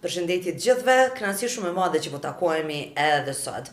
Përshëndetje të gjithëve, kënaqësi shumë e madhe që po takohemi edhe sot.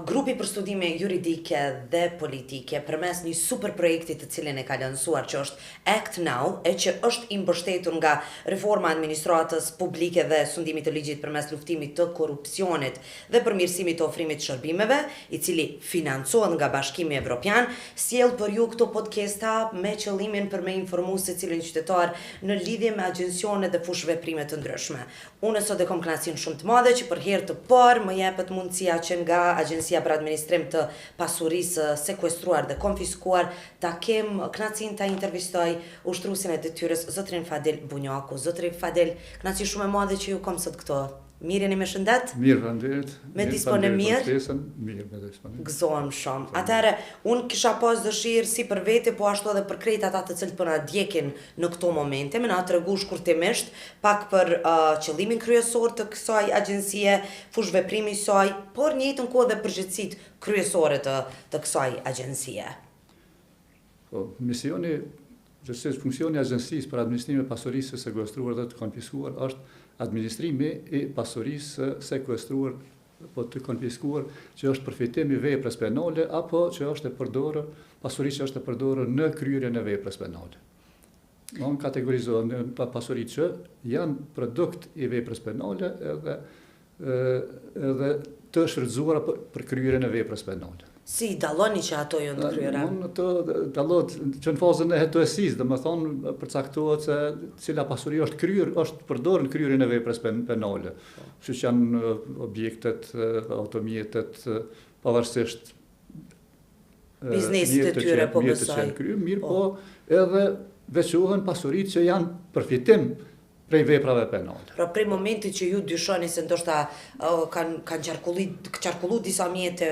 Grupi për studime juridike dhe politike përmes një super projekti të cilin e ka lansuar që është Act Now, e që është i mbështetur nga reforma e administratës publike dhe sundimit të ligjit përmes luftimit të korrupsionit dhe përmirësimit të ofrimit të shërbimeve, i cili financohet nga Bashkimi Evropian, sjell për ju këto podcasta me qëllimin për me informu secilin qytetar në lidhje me agjencione dhe fush veprime të ndryshme. Unë sot e kam kënaqësinë shumë të madhe që për herë të parë më jepet mundësia që nga Agjencia për Administrim të Pasurisë Sekuestruar dhe Konfiskuar ta kem kënaqësinë ta intervistoj ushtruesin e detyrës zotrin Fadil Bunjaku. Zotri Fadil, kënaqësi shumë e madhe që ju kam sot këto. Mirë jeni me shëndet? Mirë, faleminderit. Me disponë mirë? Mirë, me disponë. Gëzohem shumë. Atëherë, unë kisha pas dëshirë si për vete, po ashtu edhe për krejt ata të cilët po na djekin në këto momente, më na tregu shkurtimisht pak për qëllimin kryesor të kësaj agjencie, fush veprimi i saj, por në njëjtën kohë dhe përgjegjësitë kryesore të kësaj agjencie. Po, misioni, funksioni i agjencisë për administrimin e pasurisë së sekuestruar dhe të konfiskuar është administrimi i pasurisë sekuestruar po të konfiskuar që është përfitim i veprës penale apo që është e përdorur, pasurisë që është e përdorur në kryerjen e veprës penale. Unë kategorizohem në pasuri që janë produkt i veprës penale edhe të shfrytzuara për kryerjen e veprës penale. Si dalloni që ato janë të kryera? Unë të dallot që në fazën e hetuesisë, domethënë përcaktohet se cila pasuri është kryer, është përdorur në kryerjen e veprës penale. Siç janë objektet, automjetet, pavarësisht biznesit e tyre po besoj. Mirë po edhe veçohen pasuritë që janë përfitim prej veprave penale. Pra prej momenti që ju dyshoni se ndoshta kanë qarkullu disa mjete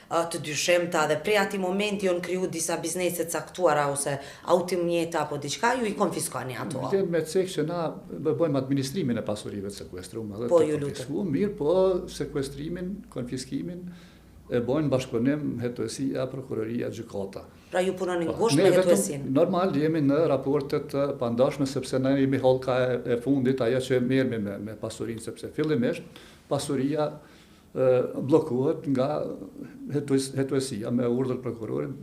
të dyshemta dhe prej atij momenti janë kriju disa biznese caktuara ose automjeta apo diçka, ju i konfiskoni ato. Me cek që na bëjmë administrimin e pasurive të sekuestruara dhe po, të konfiskuar, mirë po sekuestrimin, konfiskimin e bojnë bashkëpunim hetuesia, prokuroria, gjykata. Pra ju punoni ngushtë me hetuesin? Normal jemi në raportet pandashme sepse ne jemi hallka e fundit ajo që merremi me pasurinë sepse fillimisht pasuria bllokohet nga hetuesia me urdhër prokurorit,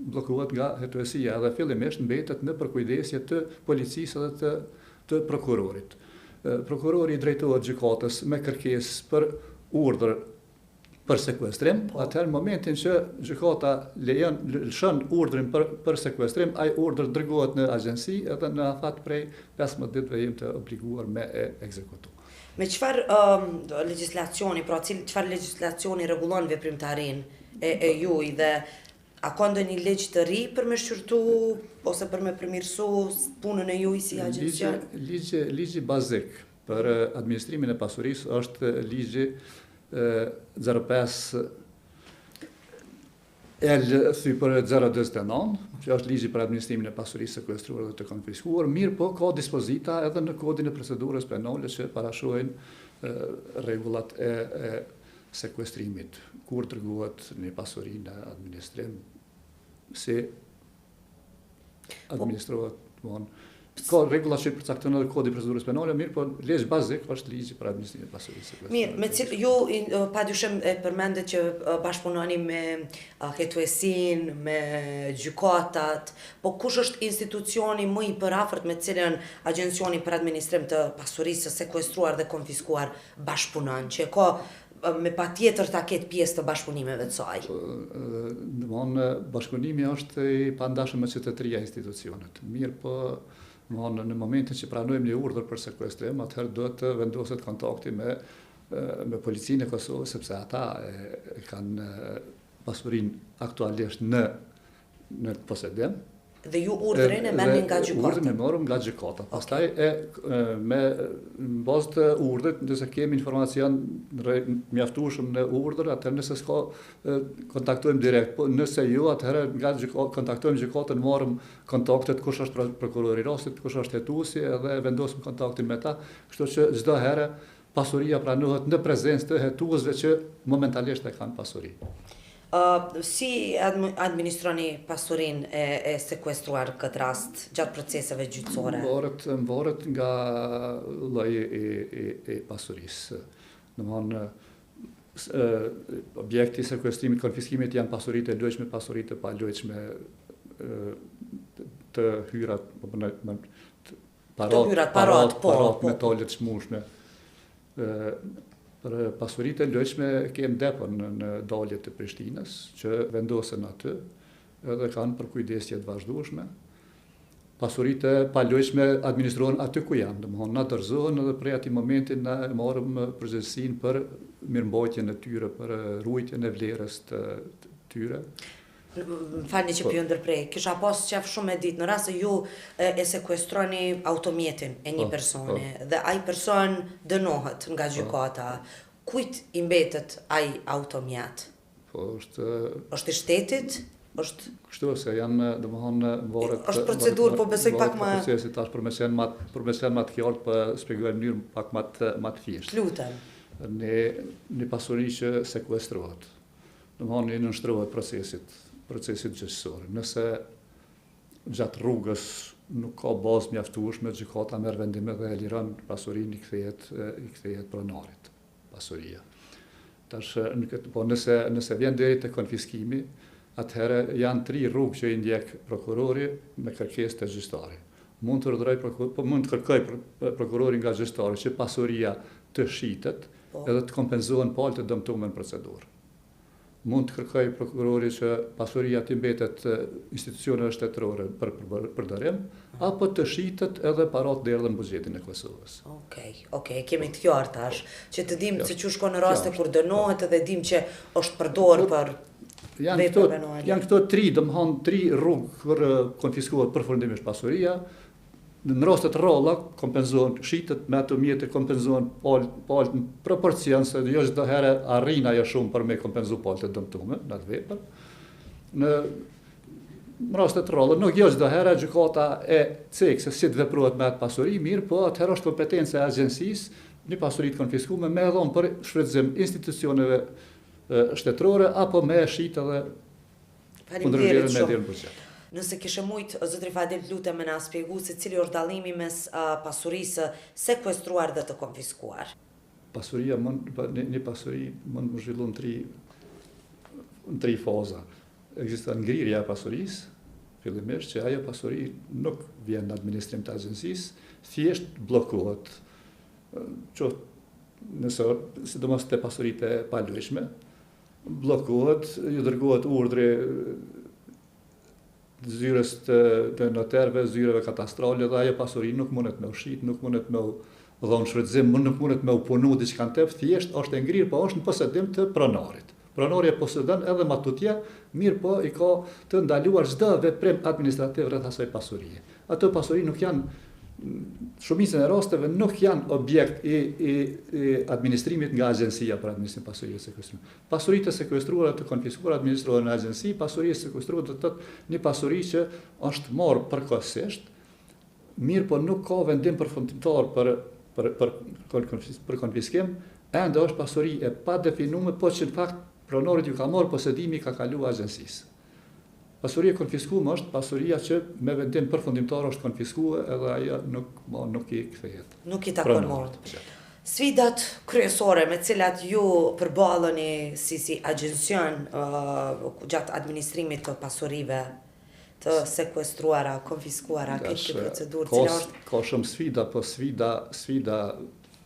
bllokohet nga hetuesia dhe fillimisht mbetet në përkujdesje të policisë dhe të prokurorit. Prokurori drejtohet gjykatës me kërkesë për urdhër për sekuestrim, atëherë në momentin që gjykata lëshon urdhrin për sekuestrim, ai urdhër dërgohet në agjenci edhe në afat prej 15 ditëve jemi të obliguar me ekzekutu. Me çfarë legjislacioni, pra çfarë legjislacioni rregullon veprimtarinë e juaj dhe a ka ndonjë ligj të ri për me shqyrtu ose për me përmirësu punën e juaj si agjencion? Ligji bazik për administrimin e pasurisë është ligji 05 L/029, që është ligji për administrimin e pasurisë sekuestruar dhe të konfiskuar, mirë po ka dispozita edhe në kodin e procedurës penale që parashojnë rregullat e sekuestrimit, kur dërgohet një pasuri në administrim, si administrohet ka rregulla që përcaktojnë edhe kodi i procedurës penale, mirë, po ligj bazik është ligji për administrimin e pasurisë sekuestruar. Mirë, me cilë ju padyshim e përmendet që bashkëpunoni me hetuesin, me gjykatat, po kush është institucioni më i përafërt me cilën agjencioni për administrim të pasurisë sekuestruar dhe konfiskuar bashkëpunon, që ka me patjetër ta ketë pjesë të bashkëpunimeve të saj? Bashkëpunimi është i pandashëm me qytetëria e institucionet. Mirë, po në momentin që pranojmë një urdhër për sekuestrim, atëherë do të vendoset kontakti me policinë e Kosovës, sepse ata kanë pasurinë aktualisht në posedim. Dhe ju urdhrin e merrni nga gjykata? Urdhrin e morëm nga gjykata. Pastaj me bazë të urdhrit, nëse kemi informacion mjaftueshëm në urdhër, atëherë nëse s'ka kontaktojmë direkt, po nëse jo, atëherë nga kontaktojmë gjykatën, marrim kontaktet kush është prokurori i rastit, kush është hetuesi edhe vendosim kontaktin me ta, kështu që çdo herë pasuria pranohet në prezencë të hetuesve që momentalisht e kanë pasuri. Si administroni pasurinë e sekuestruar këtë rast gjatë proceseve gjyqësore? Varet nga lloji i pasurisë. Domthonë objekti i sekuestrimit, konfiskimit janë pasuritë e lojshme, pasuritë e palojshme, të hyrat, parat, metalet çmueshme. Për pasuritë e lojshme kemë depon në daljet të Prishtinës, që vendosen aty edhe kanë për kujdesje të vazhdueshme. Pasuritë e palojshme administrohen aty ku janë, domthonë na dorëzohen edhe prej atij momenti na marrim përgjegjësinë për mirëmbajtjen e tyre, për ruajtjen e vlerës të tyre. Më falni që pjo ndërprej, kisha pas qef shumë e ditë, në rast se ju e sekuestroni automjetin e një personi dhe ai person dënohet nga gjykata, kujt i mbetet ai automjet? Është i shtetit? Kështu se janë, domthonë, varet. Është procedurë, po besoj pak më. Procesi tash për me qenë më të qartë, po shpjegoj në mënyrë pak më të thjeshtë. Lutem. Një pasuri që sekuestrohet, domthonë i nënshtrohet procesit gjyqësor. Nëse gjatë rrugës nuk ka bazë mjaftueshme, gjykata merr vendime dhe e liron pasurinë, i kthehet pronarit pasuria. Tash po nëse vjen deri te konfiskimi, atëherë janë 3 rrugë që i ndjek prokurori me kërkesë të gjyqtarit. Mund të kërkoj prokurori nga gjyqtari që pasuria të shitet edhe të kompenzohen palët e dëmtuar në procedurë. Mund të kërkoj prokurori që pasuria të mbetet institucioneve shtetërore për përdorim, apo të shitet edhe parat derdhë në buxhetin e Kosovës. Okej, kemi të qartë tash, që të dim se që shko në raste kur dënohet edhe dim që është përdorë për vepër penale. Janë këto 3 rrugë kur konfiskohet përfundimisht pasuria. Në rastet rralla kompenzohen, shitet me ato mjete kompenzohen palët në proporcion, se jo çdo herë arrin ajo shumë për me kompenzu palët e dëmtuar në atë vepër. Në rastet rralla nuk jo çdo herë gjykata e cek se si të veprohet me atë pasuri, mirë, po atëherë është kompetencë e agjencisë një pasuri të konfiskuar me dhon për shfrytëzim institucioneve shtetërore apo me shit edhe kundërvjerën me dirë buxhet. Nëse kishe mujt, zotri Fadil, lutem me na shpjegu se cili është dallimi mes pasurisë sekuestruar dhe të konfiskuar. Pasuria një pasuri mund të zhvillohet në 3 faza. Ekziston ngrirja e pasurisë, fillimisht që ajo pasuri nuk vjen në administrim të agjencisë, thjesht bllokohet. Nëse sidomos te pasuritë e palojshme, bllokohet, ju dërgohet urdhri zyrës të noterëve, zyreve katastrale dhe ajo pasuri nuk mundet me u shit, nuk mundet me u dhon shfrytëzim, nuk mundet me u punu diçka tepër, thjesht është e ngrirë, po është në posedim të pronarit. Pronari e posedon edhe matutje, mirë po i ka të ndaluar çdo veprim administrativ rreth asaj pasurie. Ato pasuri nuk janë, shumicën e rasteve nuk janë objekt i administrimit nga agjencia për administrim pasurisë të sekuestruar. Pasuritë e sekuestruara të konfiskuara administrohen në agjenci, pasuria e sekuestruar do të thotë një pasuri që është marrë përkohësisht, mirë po nuk ka vendim përfundimtar për konfiskim, ende është pasuri e padefinuar, po që në fakt pronarit ju ka marrë posedimi, ka kaluar agjencisë. Pasuria e konfiskuar është pasuria që me vendim përfundimtar është konfiskuar edhe ajo nuk i kthehet. Nuk i takon mort. Sfidat kryesore me cilat ju përballeni si agjencion gjatë administrimit të pasurive të sekuestruara, konfiskuara, këtë procedurë, cila është? Ka shumë sfida, po sfida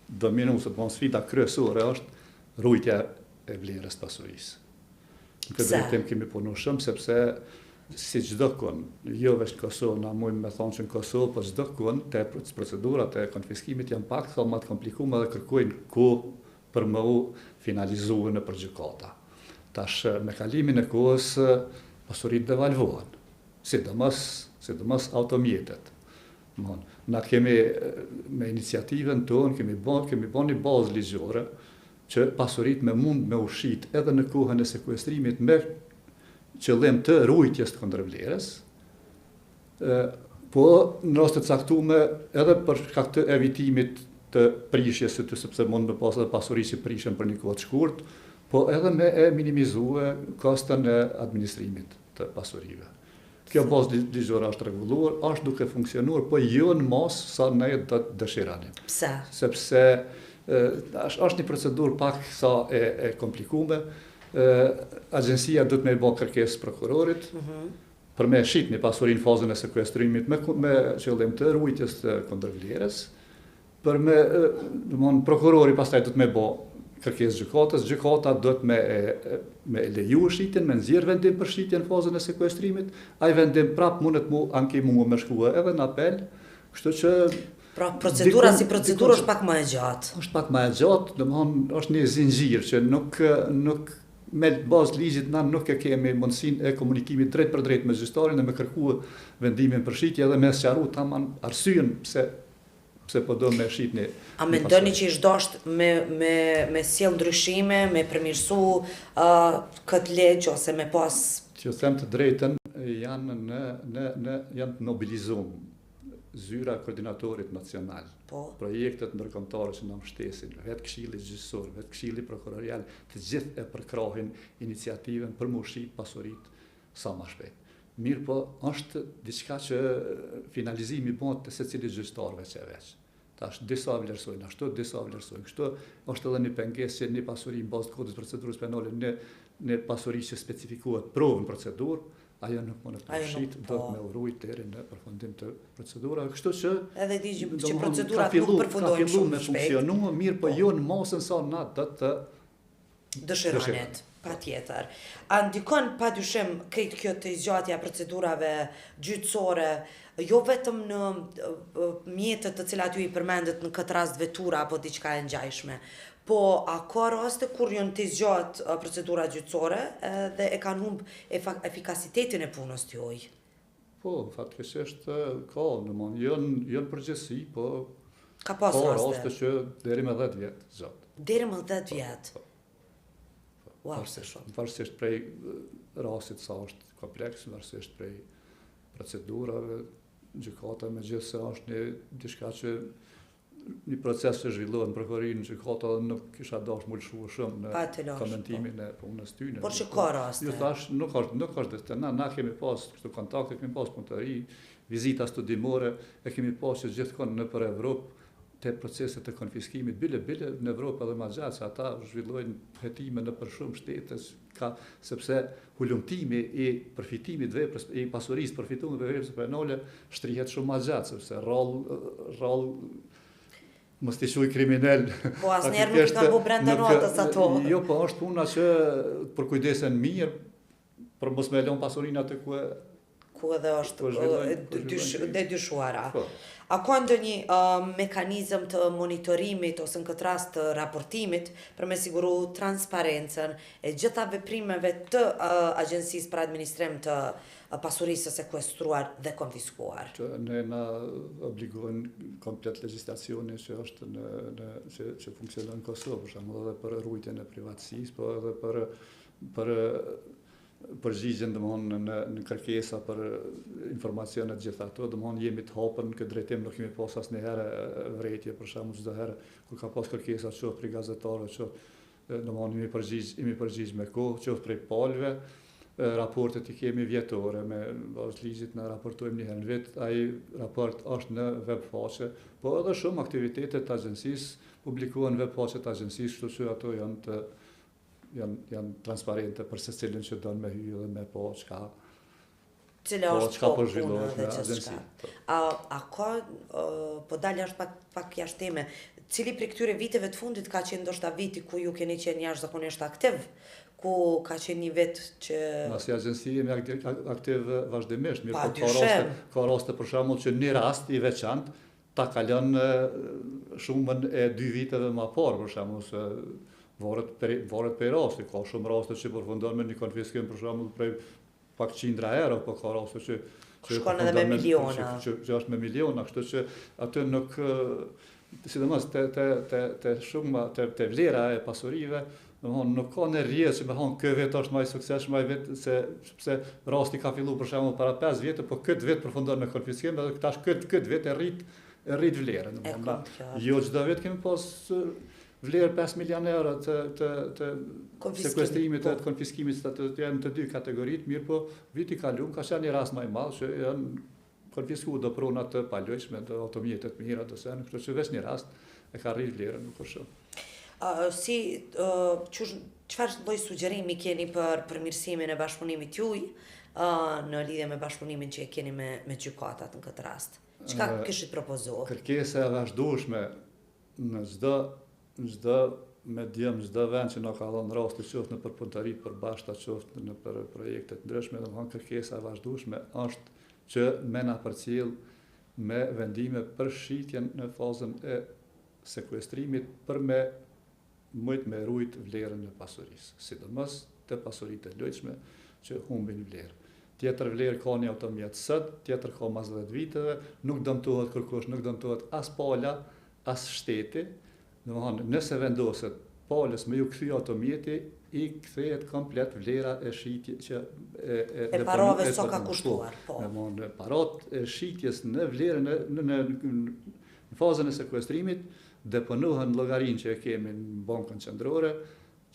dominuese, sfida kryesore është ruajtja e vlerës pasurisë. Në këtë drejtim kemi punu shumë, sepse si çdo kënd, jo vetëm në Kosovë, na mund me thonë që në Kosovë, po çdo kënd te procedurat e konfiskimit janë pak më të komplikuara dhe kërkojnë kohë për më u finalizuar në gjykata. Tash me kalimin e kohës pasuritë devalvohen, sidomos automjetet. Na kemi me iniciativën tonë kemi bën një bazë ligjore që pasuritë me mund me ushit edhe në kohën e sekuestrimit me qëllim të ruajtjes të kundërvlerës, po në rast të caktuar edhe për shkak të evitimit të prishjes, sepse mund të pas edhe pasuri që prishen për një kohë të shkurt, po edhe me e minimizue kostën e administrimit të pasurive. Kjo bazë ligjore është rregulluar, është duke funksionuar, po jo në mos sa ne do të dëshiranim. Pse? Sepse është një procedurë pak sa e komplikuar. Agjencia do të më bëj kërkesë prokurorit. Për me shit një pasurinë fazën e sekuestrimit me qëllim të ruajtjes të kundërvlerës. Për me, prokurori pastaj do të më bëj kërkesë gjykatës, gjykata do të me leju shitjen, me nxjerr vendim për shitjen në fazën e sekuestrimit, ai vendim prap mundet mu ankimu me shkua edhe në apel, kështu që pra procedura si procedurë është pak më e gjatë. Është pak më e gjatë, domthonë është një zinxhir që nuk me bazë ligjit na nuk e kemi mundësinë e komunikimit drejt për drejt me gjyqtarin dhe me kërkuar vendimin për shitje edhe me sqaruar tamam arsyen pse po do me shit një. A mendoni që është dashur me sjell ndryshime, me përmirësu këtë ligj ose me pas që them të drejtën janë janë të mobilizuar zyra koordinatorit nacional. Projektet ndërkombëtare që na mbështesin, vetë Këshilli Gjyqësor, vetë Këshilli Prokurorial, të gjithë e përkrahin iniciativën për me ushqit pasuritë sa më shpejt. Mirë po, është diçka që finalizimi bëhet të secili gjyqtarëve që veç. Tash disa vlerësojnë ashtu, disa vlerësojnë kështu, është edhe një pengesë që një pasuri në bazë të kodit procedurës penale, një pasuri që specifikohet provën procedurë, ajo nuk mund të përfshit, do të me urujt deri në përfundim të procedurave, kështu që edhe di që procedurat nuk përfundojnë shumë shpejt. Funksionuar mirë, po jo në masën sa na do të dëshironet. Patjetër. A ndikon padyshim krejt kjo të zgjatja procedurave gjyqësore, jo vetëm në mjetët të cilat ju i përmendet në këtë rast vetura apo diçka e ngjashme, po a ka raste kur janë të zgjat procedura gjyqësore dhe e kanë humb efikasitetin e punës tuaj? Po, fatkeqësisht ka, jo në përgjithësi, po ka pas raste që deri me 10 vjet zgjat. Deri me 10 vjet. Varsisht prej rastit sa është kompleks, varsisht prej procedurave, gjykata megjithëse është diçka që një proces që zhvillohet në prokurorin, gjykata nuk kisha dashur më lëshuar shumë në komentimin e punës tyre. Por që ka raste? Jo tash nuk është na kemi pas këto kontakte, kemi pas punëtari, vizita studimore, e kemi pas që gjithkohë nëpër Evropë te proceset të konfiskimit, bile në Evropë edhe më gjatë, se ata zhvillojnë hetime në për shumë shtete, sepse hulumtimi i përfitimit veprës, i pasurisë përfitimit veprës penale shtrihet shumë më gjatë, sepse rrallë mos t'i shuj kriminal. Po asnjëherë nuk kanë bu brenda natës ato. Jo, po është puna që për kujdesen mirë, për mos me lënë pasurinë atë ku edhe është dyshuara. A ka ndonjë mekanizëm të monitorimit ose në këtë rast të raportimit për me siguru transparencën e gjitha veprimeve të Agjencisë për Administrim të pasurisë së sekuestruar dhe konfiskuar? Ne na obligojnë komplet legjislacioni që është që funksionon në Kosovë, për shembull edhe për ruajtjen e privatësisë, po edhe për përgjigjen në kërkesa për informacionet gjitha ato, jemi të hapur në këtë drejtim, nuk kemi pas asnjëherë vretje, për shembull çdo herë kur ka pas kërkesa qoftë prej gazetarëve, qoftë jemi përgjigj me kohë, qoftë prej palëve, raportet i kemi vjetore, me bazë ligjit na raportojmë një herë në vit, ai raport është në web faqe, po edhe shumë aktivitete të agjencisë publikohen në web faqe të agjencisë, kështu që ato janë transparente për secilin që don me hyjë dhe me po çka. Cila është po zhvillohet dhe çka. A ka po dalë është pak jashtë teme. Cili prej këtyre viteve të fundit ka qenë ndoshta viti ku ju keni qenë jashtëzakonisht aktiv? Ku ka qenë një vit që na si agjenci jemi aktiv vazhdimisht, mirë po ka raste për shembull që një rast i veçantë ta kalon shumën e 2 viteve më parë, për shembull se varet për raste, ka shumë raste që përfundon me një konfiskim për shembull prej pak qindra euro, po ka raste që shkon edhe me miliona. Që është me miliona, kështu që aty nuk sidomos te shumë te vlera e pasurive, nuk ka në rrjedhë që me thonë ky vit është më i suksesshëm, ai vit sepse rasti ka filluar për shembull para 5 vjetë, po këtë vit përfundon me konfiskim, edhe këtë vit e rrit vlerën. Jo çdo vit kemi pas vlerë 5 milion euro të sekuestrimit, të konfiskimit, të janë të dy kategoritë, mirë po viti kaluar ka qenë një rast më i madh që janë konfiskuar do prona të palojshme, do automjete të mira, do sen, kështu që veç një rast e ka rrit vlerën nuk është shumë. Çfarë lloj sugjerimi keni për përmirësimin e bashkëpunimit juaj në lidhje me bashkëpunimin që e keni me gjykatat në këtë rast? Çka kishit propozuar? Kërkesa e vazhdueshme në çdo medium, çdo vend që na ka dhënë rast të qoftë në përpunëtari përbashkëta, qoftë në për projekte të ndryshme, domethënë kërkesa e vazhdueshme është që me na përcjell me vendime për shitjen në fazën e sekuestrimit për me me rujt vlerën e pasurisë, sidomos të pasuritë e lojshme që humbin vlerë. Tjetër vlerë ka një automjet sot, tjetër ka mas 10 viteve, nuk dëmtohet kërkush, nuk dëmtohet as pala, as shteti. Domethënë, nëse vendoset palës me ju kthy automjeti, i kthehet komplet vlera e shitjes që e parave sa ka kushtuar, po. Domethënë, parat e shitjes në vlerën në fazën e sekuestrimit deponohen llogarinë që e kemi në bankën qendrore,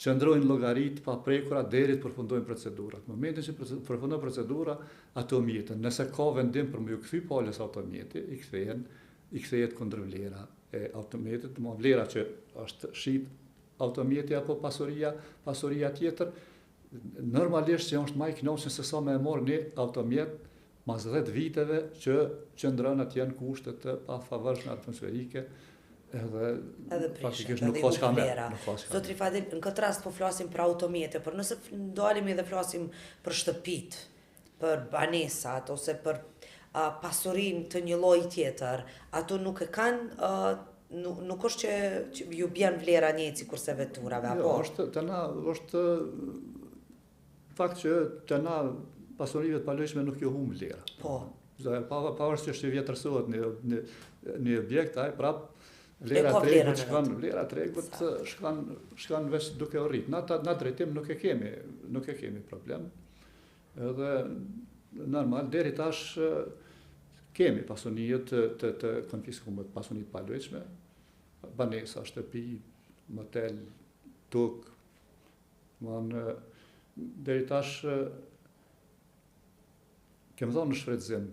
qëndrojnë llogaritë pa prekura deri të përfundojnë procedurat. Në momentin që përfundon procedura, ato mjetën, nëse ka vendim për me ju kthy palës automjeti, i kthehet kundër vlera e automjetit, më vlera që është shit automjeti apo pasuria tjetër, normalisht që është më i kënaqshëm se sa më e marr një automjet mas 10 viteve që qëndron atje në kushte të pafavorshme atmosferike. Edhe faktikisht nuk ka çka më. Zotri Fadil, në këtë rast po flasim për automjete, por nëse ndalemi dhe flasim për shtëpit, për banesat ose për pasurinë të një lloji tjetër, ato nuk e kanë nuk është që ju bjen vlera njëjtë sikurse veturave apo? Jo, është fakt që të na pasurive të palojshme nuk ju humb vlera. Po. Pavarësisht që vjetërsohet një objekt, ai prap vlera tregut shkan veç duke u rrit. Na drejtim nuk e kemi problem. Edhe normal deri tash kemi pasunive të konfiskuara, pasuni të palojshme, banesa, shtëpi, motel, tokë. Deri tash kemi dhënë në shfrytëzim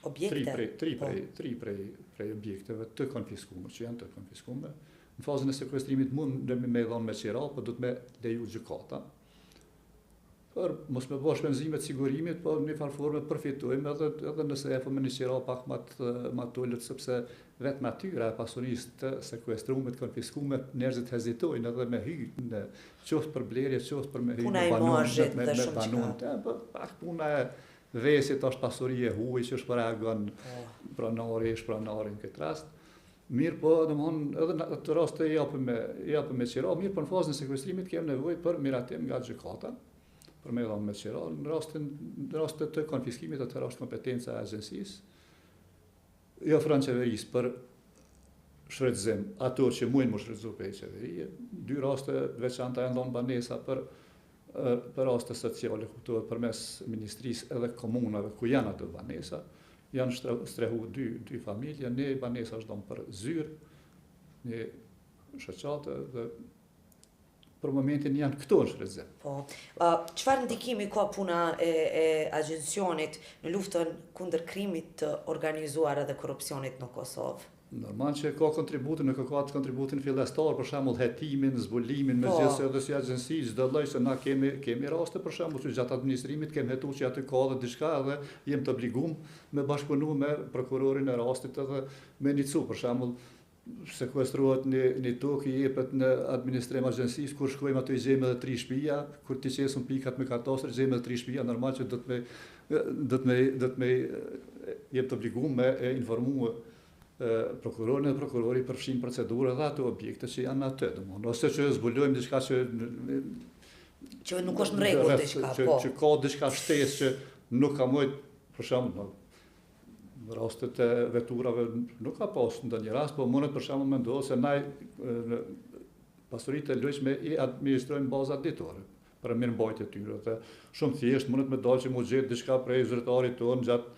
objekte? Tri prej objekteve të konfiskuara, që janë të konfiskuara. Në fazën e sekuestrimit mund me dhënë me qira, por do të me leju gjykata. Për mos me bësh shpenzimet sigurimit, po në një farë forme përfitojmë edhe nëse e me një qira pak më tullët, sepse vetëm natyra e pasurisë të sekuestruar, të konfiskuar, njerëzit hezitojnë edhe me hyrë në qoftë për blerje, qoftë për me hyrë në banon, me banon. Pak puna e vesit është pasuri e huaj që shparegon pronari, shpronari në këtë rast. Mirë po, domthonë edhe në atë rast të japim me qira, mirë po në fazën e sekuestrimit kemi nevojë për miratim nga gjykata, për me dhënë me qira, në rastet të konfiskimit atë është kompetenca e agjencisë. I ofron qeverisë për shfrytëzim ato që mundin më shfrytëzu për qeverie. Dy raste veçanta janë dhënë banesa për raste sociale, kuptohet përmes ministrisë edhe komunave ku janë ato banesa, janë strehu dy familje, një banesa është dhënë për zyrë, një shoqate dhe për momentin janë këto në shfrytëzim. Po. Çfarë ndikimi ka puna e agjencionit në luftën kundër krimit të organizuar dhe korrupsionit në Kosovë? Normal që ka kontributin, nuk ka kontributin fillestar, për shembull hetimin, zbulimin, megjithëse edhe si agjenci çdo lloj se na kemi raste për shembull që gjatë administrimit kemi hetuar që aty ka edhe diçka edhe jemi të obliguar me bashkëpunu me prokurorin e rastit edhe me NICU për shembull sekuestrohet një tokë i jepet në administrim agjencisë, kur shkojmë aty i gjejmë edhe 3 shtëpia, kur ti qesëm pikat me katastër gjejmë edhe 3 shtëpia, normal që do të me jep të obliguar me informuar prokurorin dhe prokurori përfshin procedurë dhe ato objekte që janë atë, ose që zbulojmë diçka që nuk është në rregull diçka, po. Që ka diçka shtesë që nuk ka mujt, për shembull, në rastet e veturave nuk ka pas ndonjë rast, po mundet për shembull mendohet se na pasuritë e lojshme i administrojmë bazat ditore për mirëmbajtje e tyre. Shumë thjesht mundet me dalë që mu gjetë diçka prej zyrtarit tonë gjatë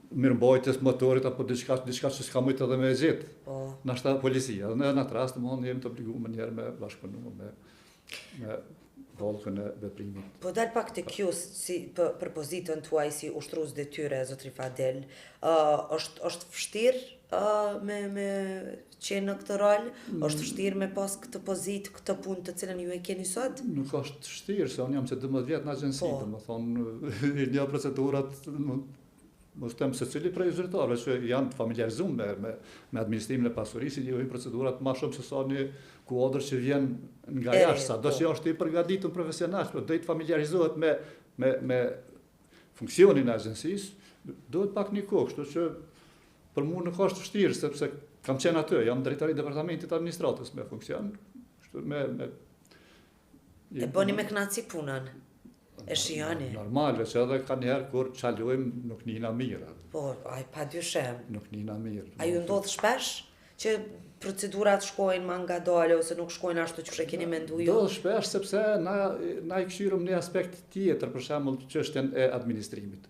mirëmbajtjes motorit apo diçka që s'ka mujt edhe me e gjetë. Po. Nashta policia. Në atë rast jemi të obliguar njëherë me bashkëpunu me vallkën e veprimit. Po dal pak të kjo si për pozitën tuaj si ushtrues detyre zotri Fadel, është vështirë me qenë në këtë rol, është vështirë me pas këtë pozitë, këtë punë të cilën ju e keni sot? Nuk është vështirë, se unë jam që 12 vjet në agjenci, domethënë një procedurat mos them se cili prej zyrtarëve që janë të familiarizuar me administrimin e pasurisë, i procedurat më shumë se sa një kuadër që vjen nga jashtë, sado që është i përgatitur profesionalisht, por do të familiarizohet me funksionin e agjencisë, duhet pak një kohë, kështu që për mua nuk është vështirë sepse kam qenë aty, jam drejtori i departamentit administratës me funksion, kështu E bëni me kënaqësi punën. E shijoni. Normale, që edhe ka njëherë kur qalojmë nuk njëna mirë. Po, aj pa dyshim. Nuk njëna mirë. A ju ndodh shpesh që procedurat shkojnë ma nga dole ose nuk shkojnë ashtu që keni mendu ju? Ndodh shpesh sepse na i këshirëm një aspekt tjetër, për shembull çështjen e administrimit.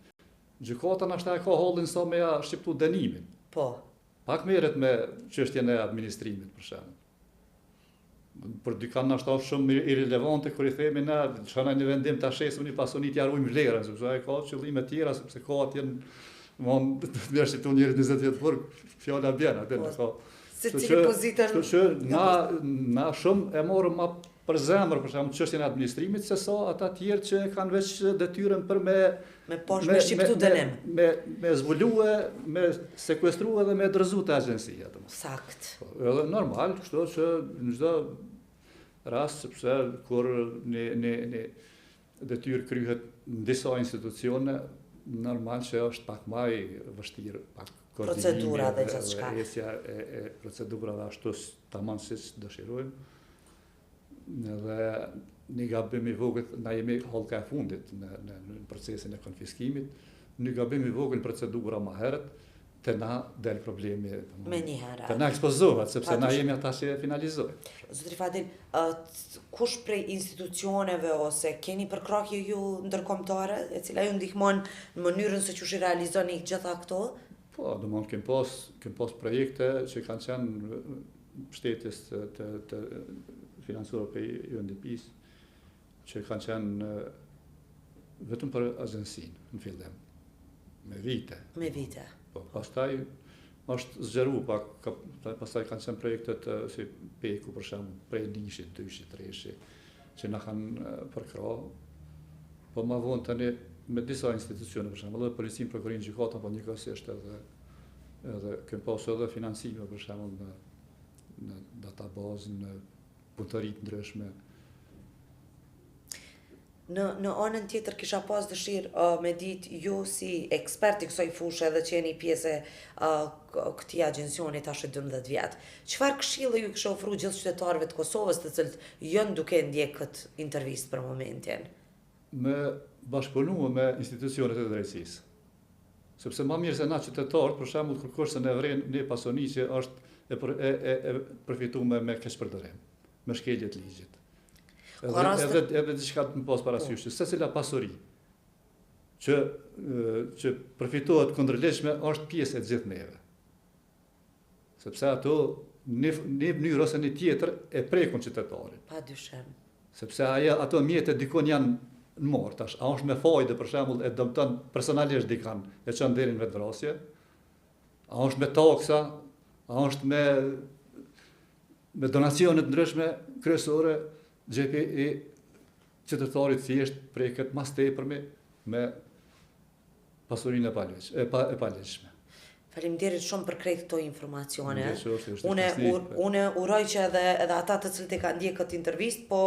Gjykata nashta e ka hollin sa me ja shqiptu dënimin. Po. Pak merret me çështjen e administrimit, për shembull. Për dikant nashta është shumë irrelevante kur i themi na çana në vendim ta shesim një pasoni t'ia ruajmë vlerën, sepse ai ka qëllime tjera, sepse ka atje mund të bësh ti 20 vjet për fjala bjen atë ka. Se cili pozitën. Kështu që na shumë e morëm më për zemër për shembull çështjen e administrimit se sa ata të tjerë që kanë veç detyrën për me shqiptu dënim. Me zbulue, me sekuestrua dhe me dërzu të agjensia. Sakt. Edhe normal, kështu që në çdo rast, sepse kur një detyrë kryhet në disa institucione, normal që është pak më i vështirë, pak procedura dhe gjithë shka. Ecja e procedurave ashtu tamam siç dëshirojmë. Edhe një gabim i vogël, na jemi hallka e fundit në procesin e konfiskimit, një gabim i vogël procedura më herët, të na del problemi. Me një herë. Të na ekspozohet, sepse na jemi ata që e finalizojmë. Zotri Fadel, kush prej institucioneve ose keni përkrahje ju ndërkombëtare, e cila ju ndihmon në mënyrën se çush i realizoni gjitha këto? Po, domethënë kem pas projekte që kanë qenë mbështetjes të financuar për UNDP-s, që kanë qenë vetëm për agjensinë në fillim, me vite. Me vite. Po, pastaj është zgjeru pak, pastaj kanë qenë projektet si Peku për shembull, prej Nishit, Dyshit, Treshit, që na kanë përkrah. Po më vonë tani me disa institucione për shembull, edhe policinë, prokurorinë, gjykatën, po njëkohësisht edhe kem pasur edhe financime për shembull në databazë, në punëtoritë ndryshme. Në anën tjetër kisha pas dëshirë me ditë ju si ekspert i kësaj fushë edhe që jeni pjesë këtij agjencioni tash 12 vjet. Çfarë këshille ju kisha ofruar gjithë qytetarëve të Kosovës të cilët janë duke ndjek këtë intervistë për momentin? Me bashkëpunuar me institucionet e drejtësisë. Sepse më mirë se na qytetarët, për shembull, kur kursën e vren një pasoni që është e përfituar me keqpërdorim, me shkelje të ligjit. Edhe diçka të më pas parasysh, secila pasuri që përfitohet kundërligjshme është pjesë e gjithë neve. Sepse ato në mënyrë ose në tjetër e prekun qytetarin. Padyshim. Sepse ato mjete dikon janë në morë tash, a është me fajde për shembull e dëmton personalisht dikan e çon deri në vetvrasje, a është me taksa, a është me donacione të ndryshme kryesore, gjepi i qytetarit thjesht preket mas tepërmi me pasurinë e paligjshme. Faleminderit shumë për krejt këto informacione. Unë uroj që edhe ata të cilët e kanë ndjek këtë intervistë, po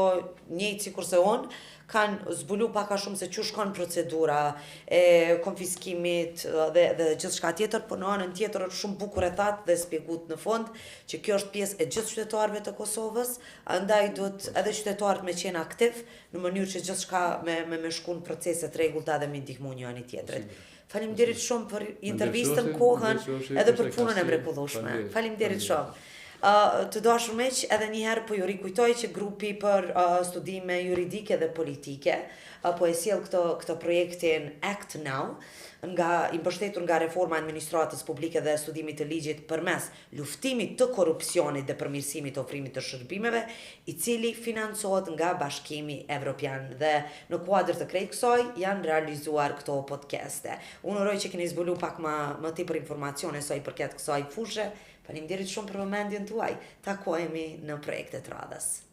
njëjtë sikurse unë, kanë zbulu pak a shumë se çu shkon procedura e konfiskimit dhe gjithçka tjetër, por në anën tjetër është shumë bukur e thatë dhe shpjeguar në fund që kjo është pjesë e gjithë qytetarëve të Kosovës, andaj duhet edhe qytetarët me qenë aktiv në mënyrë që gjithçka me shku në procese të rregullta dhe me ndihmu njëri tjetrit. Faleminderit shumë për intervistën, kohën, edhe për punën e mrekullueshme. Faleminderit shumë. Të dashur miq, edhe një herë po ju rikujtoj që grupi për studime juridike dhe politike po e sjell këtë projektin Act Now, i mbështetur nga reforma e administratës publike dhe studimit të ligjit përmes luftimit të korrupsionit dhe përmirësimit të ofrimit të shërbimeve, i cili financohet nga Bashkimi Evropian dhe në kuadër të krejt kësaj janë realizuar këto podcaste. Unë uroj që keni zbulu pak më tepër informacione sa i përket kësaj fushe. Faleminderit shumë për vëmendjen tuaj. Takohemi në projekte të radhës.